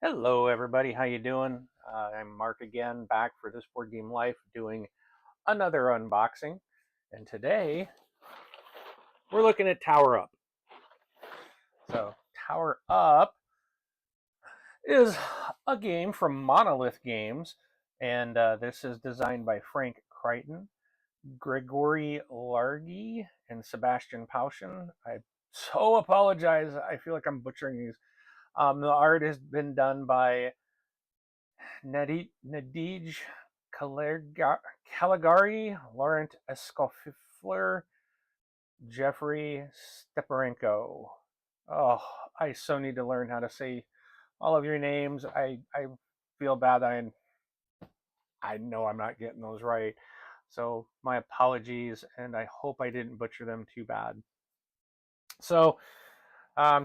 Hello everybody, how you doing? I'm Mark again, back for this Board Game Life doing another unboxing. And today we're looking at Tower Up. So Tower Up is a game from Monolith Games, and this is designed by Frank Crichton, Gregory Largy, and Sebastian Paushin. I so apologize, I feel like I'm butchering these. The art has been done by Nadij Caligari, Laurent Escoffier, Jeffrey Steparenko. Oh, I so need to learn how to say all of your names. I feel bad. I know I'm not getting those right. So my apologies, and I hope I didn't butcher them too bad. So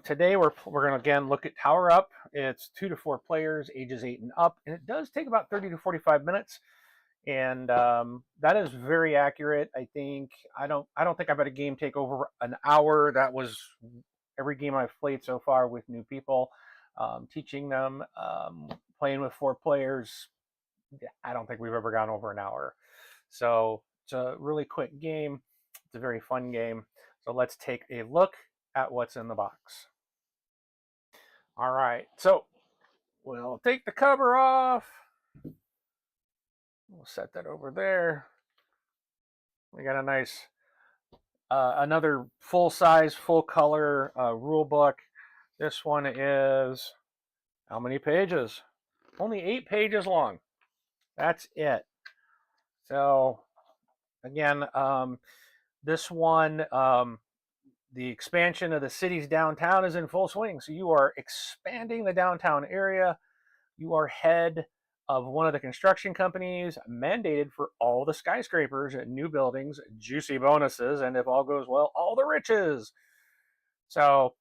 today we're going to again look at Tower Up. It's 2 to 4 players, ages 8 and up, and it does take about 30 to 45 minutes. And that is very accurate. I think I don't think I've had a game take over an hour. That was every game I've played so far with new people, teaching them, playing with 4 players. I don't think we've ever gone over an hour. So it's a really quick game. It's a very fun game. So let's take a look at what's in the box. All right, so we'll take the cover off. We'll set that over there. We got a nice, another full-size, full-color rule book. This one is, how many pages? Only 8 pages long. That's it. So, again, this one, the expansion of the city's downtown is in full swing. So you are expanding the downtown area. You are head of one of the construction companies, mandated for all the skyscrapers, new buildings, juicy bonuses, and if all goes well, all the riches. So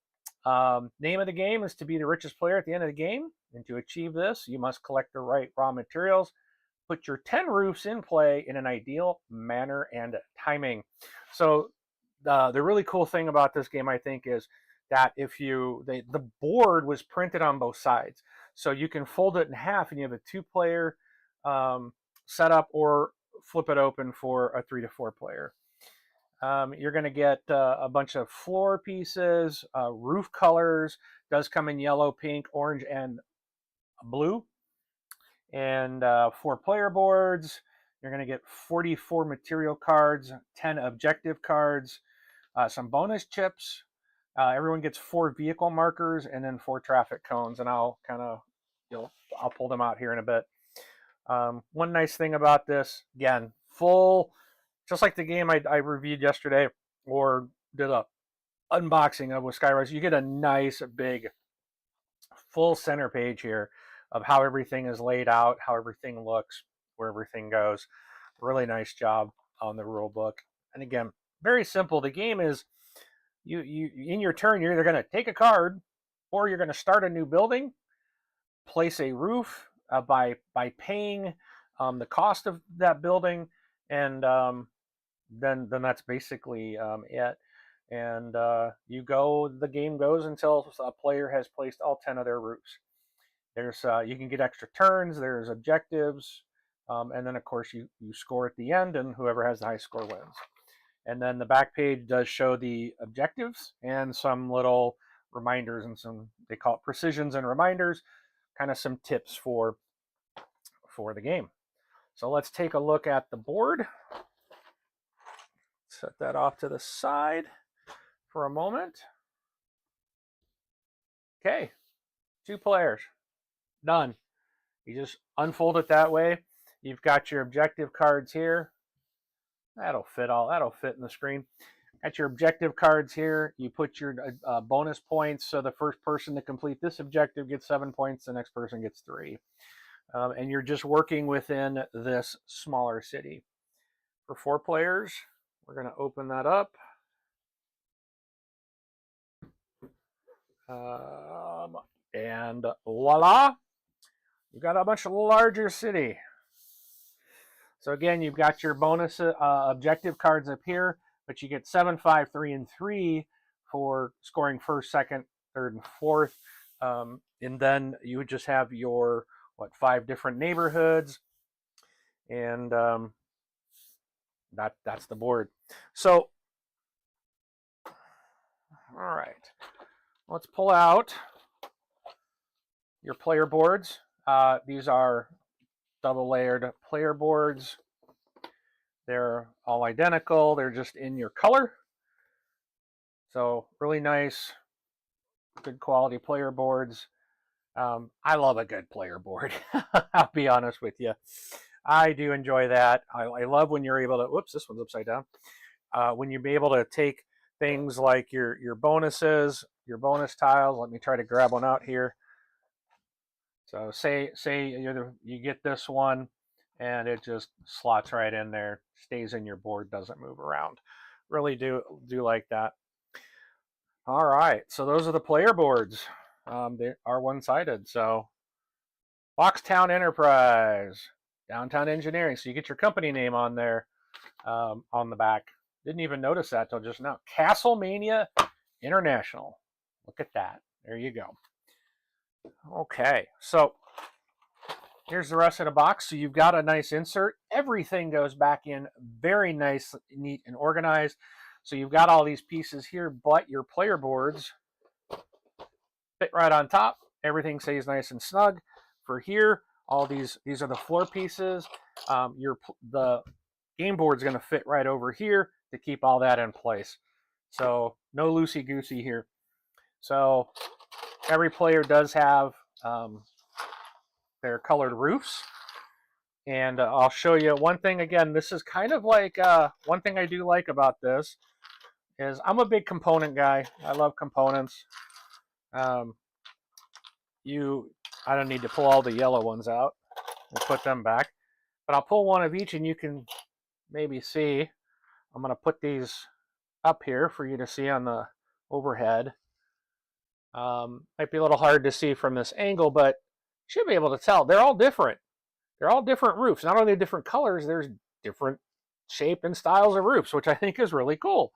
name of the game is to be the richest player at the end of the game. And to achieve this, you must collect the right raw materials, put your 10 roofs in play in an ideal manner and timing. So the really cool thing about this game, I think, is that if the board was printed on both sides, so you can fold it in half and you have a 2-player setup, or flip it open for a 3 to 4 player. You're going to get a bunch of floor pieces, roof colors. Does come in yellow, pink, orange, and blue. And 4 player boards. You're going to get 44 material cards, 10 objective cards, some bonus chips. Everyone gets 4 vehicle markers and then 4 traffic cones, and I'll pull them out here in a bit. One nice thing about this, again, full, just like the game I reviewed yesterday or did a unboxing of with Skyrise, you get a nice big full center page here of how everything is laid out, how everything looks, where everything goes. Really nice job on the rule book. And again, very simple. The game is, you in your turn, you're either going to take a card, or you're going to start a new building, place a roof by paying the cost of that building, and then that's basically it. And the game goes until a player has placed all 10 of their roofs. There's you can get extra turns. There's objectives, and then of course you score at the end, and whoever has the high score wins. And then the back page does show the objectives and some little reminders, and some, they call it precisions and reminders, kind of some tips for the game. So let's take a look at the board. set that off to the side for a moment. Okay, 2 players, done. You just unfold it that way. You've got your objective cards here. That'll fit in the screen. Got your objective cards here. You put your bonus points. So the first person to complete this objective gets 7 points. The next person gets 3. And you're just working within this smaller city. For 4 players, we're going to open that up. And voila, you've got a much larger city. So again, you've got your bonus objective cards up here, but you get 7, 5, 3, and 3 for scoring first, second, third, and fourth. And then you would just have your, 5 different neighborhoods. And that's the board. So, all right. Let's pull out your player boards. These are double layered player boards. They're all identical. They're just in your color. So really nice, good quality player boards. I love a good player board. I'll be honest with you. I do enjoy that. I love when you're able to, whoops, this one's upside down. When you're able to take things like your bonuses, your bonus tiles. Let me try to grab one out here. So say you get this one and it just slots right in there, stays in your board, doesn't move around. Really do like that. All right, so those are the player boards. They are one-sided. So Boxtown Enterprise, Downtown Engineering. So you get your company name on there on the back. Didn't even notice that till just now. Castlemania International. Look at that. There you go. Okay, so here's the rest of the box. So you've got a nice insert. Everything goes back in very nice, neat, and organized. So you've got all these pieces here, but your player boards fit right on top. Everything stays nice and snug. For here, all these are the floor pieces. The game board's going to fit right over here to keep all that in place. So no loosey-goosey here. So every player does have their colored roofs. And I'll show you one thing again. This is kind of like one thing I do like about this is I'm a big component guy. I love components. I don't need to pull all the yellow ones out and put them back, but I'll pull one of each and you can maybe see. I'm going to put these up here for you to see on the overhead. Might be a little hard to see from this angle, but you should be able to tell. They're all different. They're all different roofs. Not only different colors, there's different shape and styles of roofs, which I think is really cool.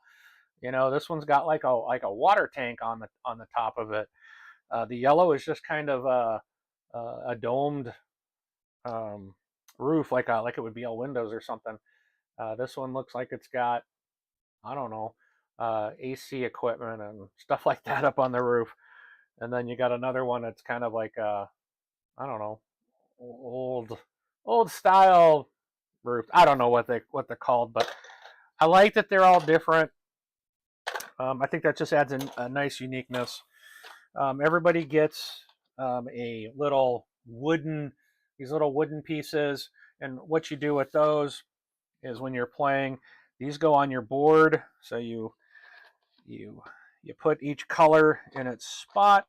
You know, this one's got like a water tank on the top of it. The yellow is just kind of a domed roof, like it would be all windows or something. This one looks like it's got, I don't know, AC equipment and stuff like that up on the roof. And then you got another one that's kind of like I don't know, old style roof. I don't know what they're called, but I like that they're all different. I think that just adds a nice uniqueness. Everybody gets these little wooden pieces, and what you do with those is when you're playing, these go on your board. So you put each color in its spot,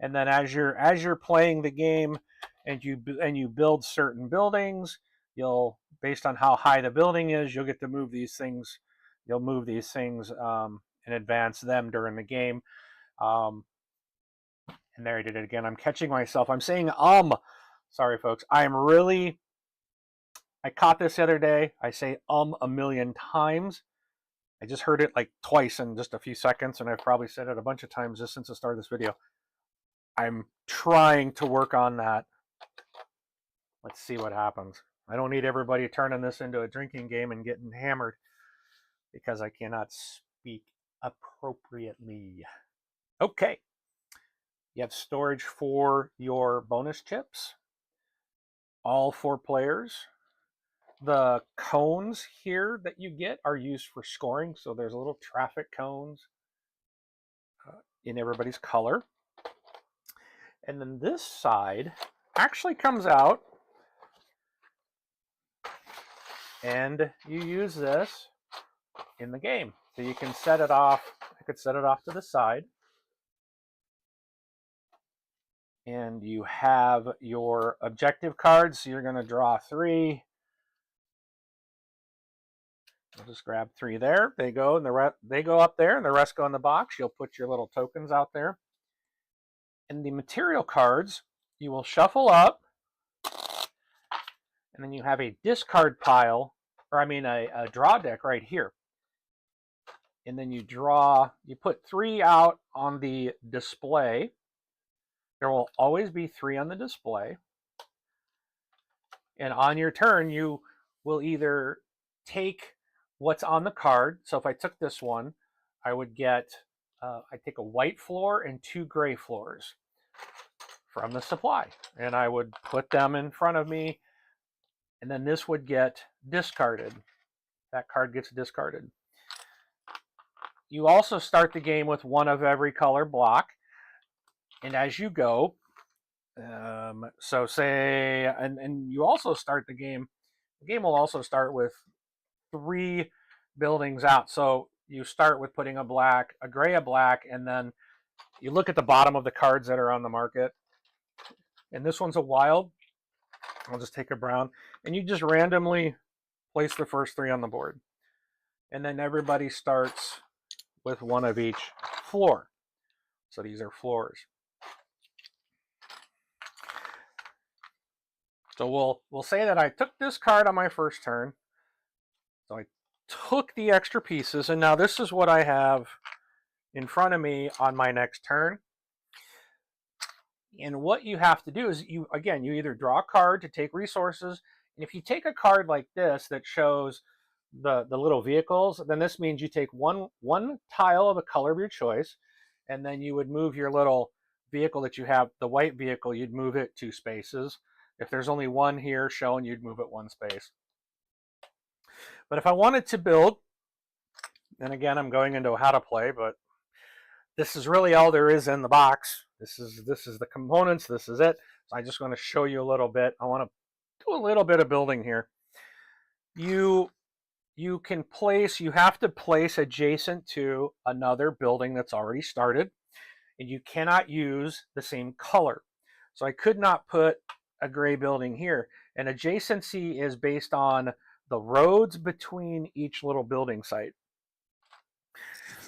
and then as you're playing the game, and you build certain buildings, based on how high the building is, you'll get to move these things. You'll move these things and advance them during the game. And there I did it again. I'm catching myself. I'm saying Sorry, folks. I caught this the other day. I say a million times. I just heard it like twice in just a few seconds, and I've probably said it a bunch of times just since the start of this video. I'm trying to work on that. Let's see what happens. I don't need everybody turning this into a drinking game and getting hammered because I cannot speak appropriately. Okay. You have storage for your bonus chips. All 4 players The cones here that you get are used for scoring. So there's little traffic cones in everybody's color. And then this side actually comes out, and you use this in the game. So you can set it off. I could set it off to the side. And you have your objective cards. So you're going to draw 3. I'll just grab 3 there. They go, and they go up there, and the rest go in the box. You'll put your little tokens out there. And the material cards, you will shuffle up, and then you have a discard pile, or I mean a draw deck right here. And then you put 3 out on the display. There will always be 3 on the display. And on your turn, you will either take what's on the card. So if I took this one, I would get, I take a white floor and 2 gray floors from the supply. And I would put them in front of me. And then this would get discarded. That card gets discarded. You also start the game with 1 of every color block. And as you go, so say, and you also start the game will also start with 3 buildings out. So you start with putting a gray, a black, and then you look at the bottom of the cards that are on the market. And this one's a wild. I'll just take a brown. And you just randomly place the first 3 on the board. And then everybody starts with 1 of each floor. So these are floors. So we'll say that I took this card on my first turn. So I took the extra pieces, and now this is what I have in front of me on my next turn. And what you have to do is you either draw a card to take resources, and if you take a card like this that shows the little vehicles, then this means you take one tile of a color of your choice, and then you would move your little vehicle that you have, the white vehicle, you'd move it 2 spaces. If there's only 1 here shown, you'd move it 1 space. But if I wanted to build, and again, I'm going into how to play, but this is really all there is in the box. This is the components. This is it. So I just want to show you a little bit. I want to do a little bit of building here. You have to place adjacent to another building that's already started, and you cannot use the same color. So I could not put a gray building here. And adjacency is based on the roads between each little building site.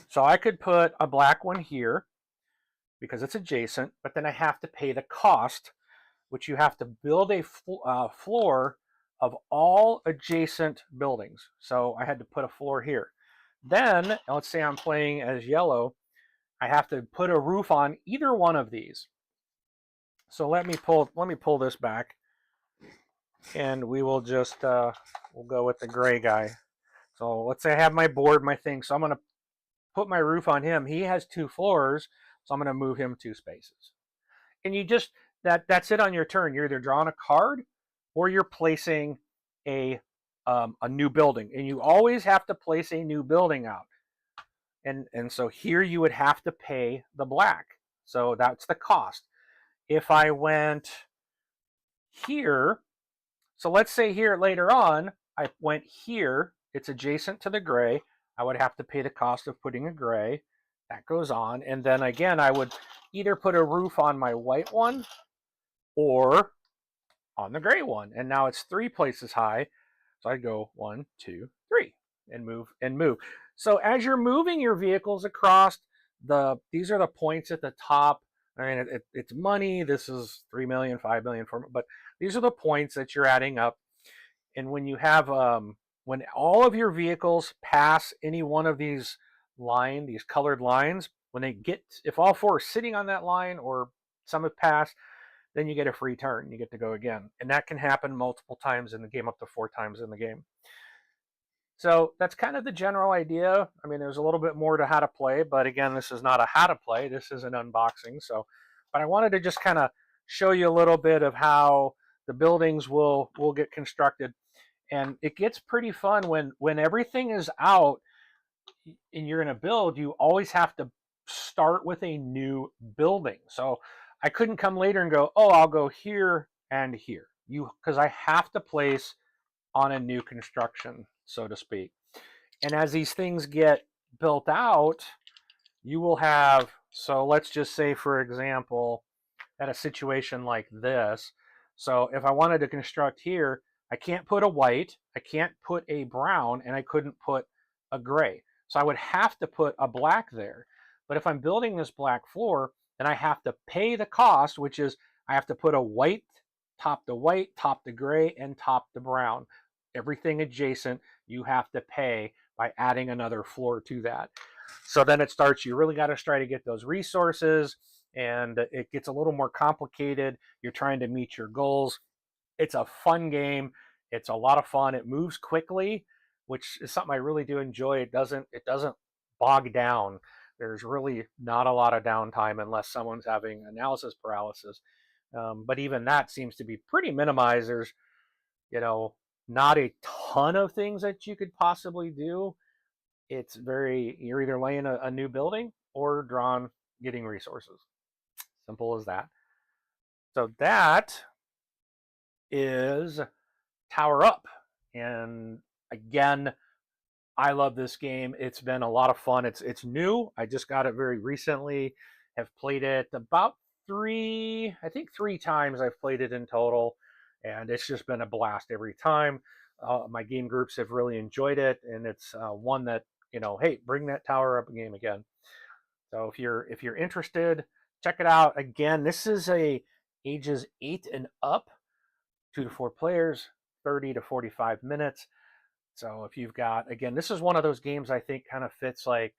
So I could put a black one here because it's adjacent, but then I have to pay the cost, which you have to build a floor of all adjacent buildings. So I had to put a floor here. Then, let's say I'm playing as yellow, I have to put a roof on either one of these. So let me pull this back, and we will just we'll go with the gray guy. So let's say I have my board, my thing. So I'm going to put my roof on him. He has 2 floors, so I'm going to move him 2 spaces. And you just that's it on your turn. You're either drawing a card or you're placing a new building, and you always have to place a new building out. And so here you would have to pay the black. So that's the cost. If I went here, so let's say here later on, I went here, it's adjacent to the gray, I would have to pay the cost of putting a gray. That goes on. And then again, I would either put a roof on my white one or on the gray one. And now it's 3 places high. So I'd go 1, 2, 3 and move. So as you're moving your vehicles across, these are the points at the top. I mean, it's money. This is 3 million, 5 million, 4 million, but these are the points that you're adding up. And when you have, when all of your vehicles pass any one of these colored lines, if all 4 are sitting on that line or some have passed, then you get a free turn. You get to go again. And that can happen multiple times in the game, up to 4 times in the game. So that's kind of the general idea. I mean, there's a little bit more to how to play, but again, this is not a how to play. This is an unboxing. But I wanted to just kind of show you a little bit of how the buildings will get constructed. And it gets pretty fun when everything is out and you're going to build. You always have to start with a new building. So I couldn't come later and go, oh, I'll go here and here. Because I have to place on a new construction, so to speak. And as these things get built out, you will have, so let's just say, for example, at a situation like this. So if I wanted to construct here, I can't put a white, I can't put a brown, and I couldn't put a gray. So I would have to put a black there. But if I'm building this black floor, then I have to pay the cost, which is I have to put a white, top to white, top to gray, and top to brown. Everything adjacent you have to pay by adding another floor to that. So then it starts, you really got to try to get those resources, and it gets a little more complicated. You're trying to meet your goals. It's a fun game. It's a lot of fun. It moves quickly, which is something I really do enjoy. It doesn't bog down. There's really not a lot of downtime unless someone's having analysis paralysis. But even that seems to be pretty minimized. There's, you know, not a ton of things that you could possibly do. It's very, you're either laying a new building or drawing, getting resources. Simple as that. So that is Tower Up. And again, I love this game. It's been a lot of fun. It's new. I just got it very recently. Have played it about three times I've played it in total, and it's just been a blast every time. My game groups have really enjoyed it, and it's one that, hey, bring that Tower Up game again. So if you're interested, check it out. Again, this is a ages 8 and up, 2 to 4 players, 30 to 45 minutes. So if you've got, again, this is one of those games I think kind of fits, like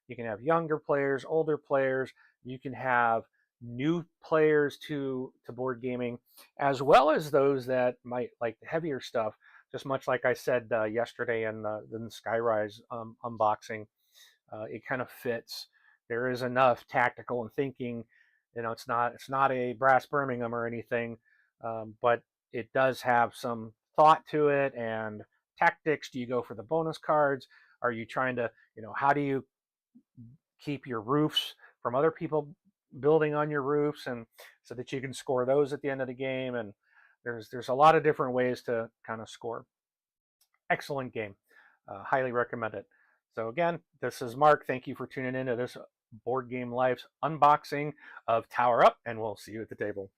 you can have younger players, older players, you can have new players to board gaming, as well as those that might like the heavier stuff. Just much like I said yesterday in the Skyrise unboxing, it kind of fits. There is enough tactical and thinking. It's not a Brass Birmingham or anything, but it does have some thought to it and tactics. Do you go for the bonus cards? Are you trying to, how do you keep your roofs from other people building on your roofs, and so that you can score those at the end of the game? And there's a lot of different ways to kind of score. Excellent game. Highly recommend it. So again, this is Mark. Thank you for tuning into this Board Game Life's unboxing of Tower Up, and we'll see you at the table.